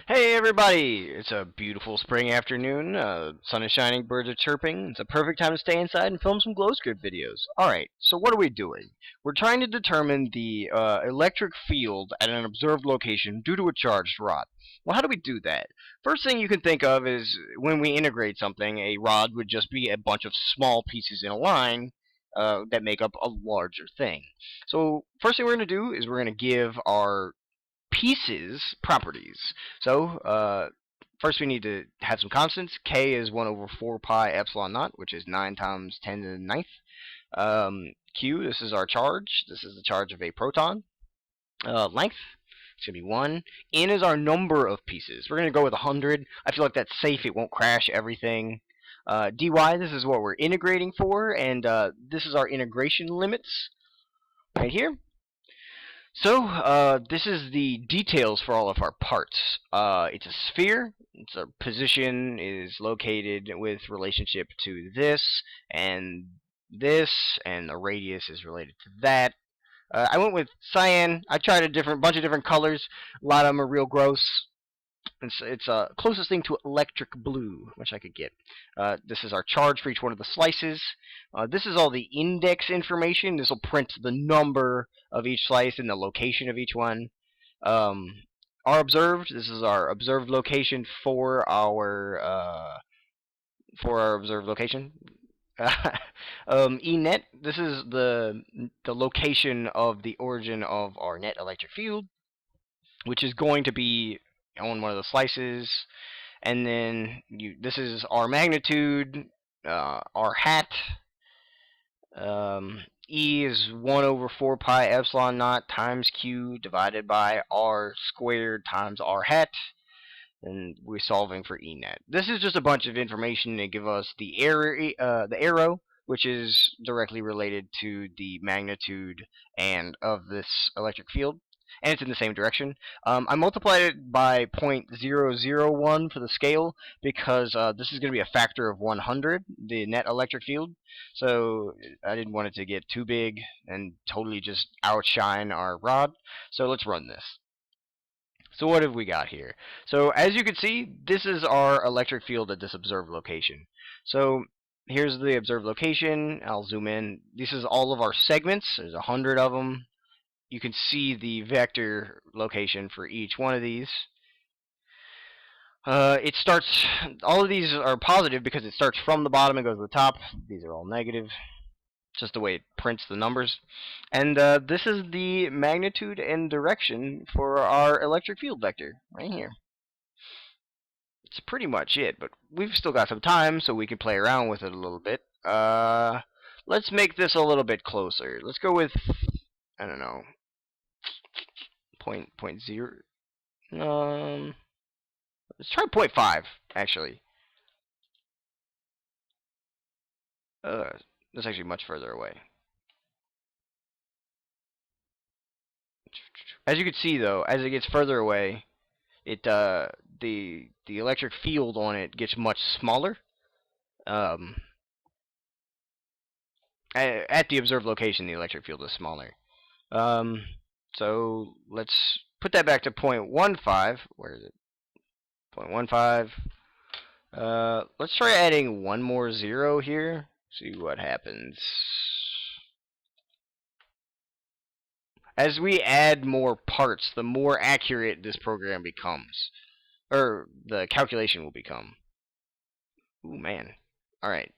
Hey everybody! It's a beautiful spring afternoon. Sun is shining, birds are chirping. It's a perfect time to stay inside and film some glow script videos. Alright, so what are we doing? We're trying to determine the electric field at an observed location due to a charged rod. Well, how do we do that? First thing you can think of is when we integrate something, a rod would just be a bunch of small pieces in a line that make up a larger thing. So, first thing we're going to do is we're going to give our pieces properties. So first we need to have some constants. K is 1 over 4 pi epsilon naught, which is 9 times 10 to the ninth. Q, this is our charge. This is the charge of a proton. Length, it's going to be 1. N is our number of pieces. We're going to go with 100. I feel like that's safe. It won't crash everything. dy, this is what we're integrating for, and this is our integration limits right here. So, this is the details for all of our parts. It's a sphere. Its position is located with relationship to this, and the radius is related to that. I went with cyan. I tried a bunch of different colors. A lot of them are real gross. It's closest thing to electric blue, which I could get. This is our charge for each one of the slices. This is all the index information. This will print the number of each slice and the location of each one. Our observed. This is our observed location for our observed location. ENet. This is the location of the origin of our net electric field, which is going to be on one of the slices. And then this is our magnitude, our hat. E is 1 over 4 pi epsilon naught times Q divided by R squared times R hat. And we're solving for ENet. This is just a bunch of information to give us the arrow, which is directly related to the magnitude and of this electric field, and it's in the same direction. I multiplied it by 0.001 for the scale because this is going to be a factor of 100, the net electric field. So I didn't want it to get too big and totally just outshine our rod. So let's run this. So what have we got here? So as you can see, this is our electric field at this observed location. So here's the observed location. I'll zoom in. This is all of our segments. There's 100 of them. You can see the vector location for each one of these. All of these are positive because it starts from the bottom and goes to the top. These are all negative. Just the way it prints the numbers. And this is the magnitude and direction for our electric field vector right here. It's pretty much it, but we've still got some time, so we can play around with it a little bit. Let's make this a little bit closer. Let's go with, I don't know, point zero. Let's try 0.5 actually. That's actually much further away. As you can see, though, as it gets further away, the electric field on it gets much smaller. At the observed location, the electric field is smaller. So let's put that back to 0.15. Where is it? 0.15. Let's try adding one more 0 here. See what happens. As we add more parts, the more accurate this program becomes. Or the calculation will become. Ooh, man. Alright.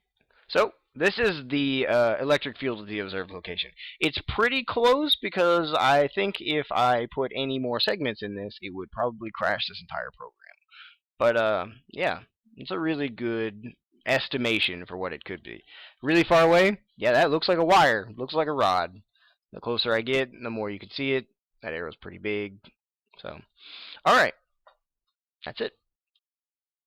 So, this is the electric field at the observed location. It's pretty close because I think if I put any more segments in this, it would probably crash this entire program. But, yeah. It's a really good estimation for what it could be. Really far away? Yeah, that looks like a wire. Looks like a rod. The closer I get, the more you can see it. That arrow's pretty big. So, alright. That's it.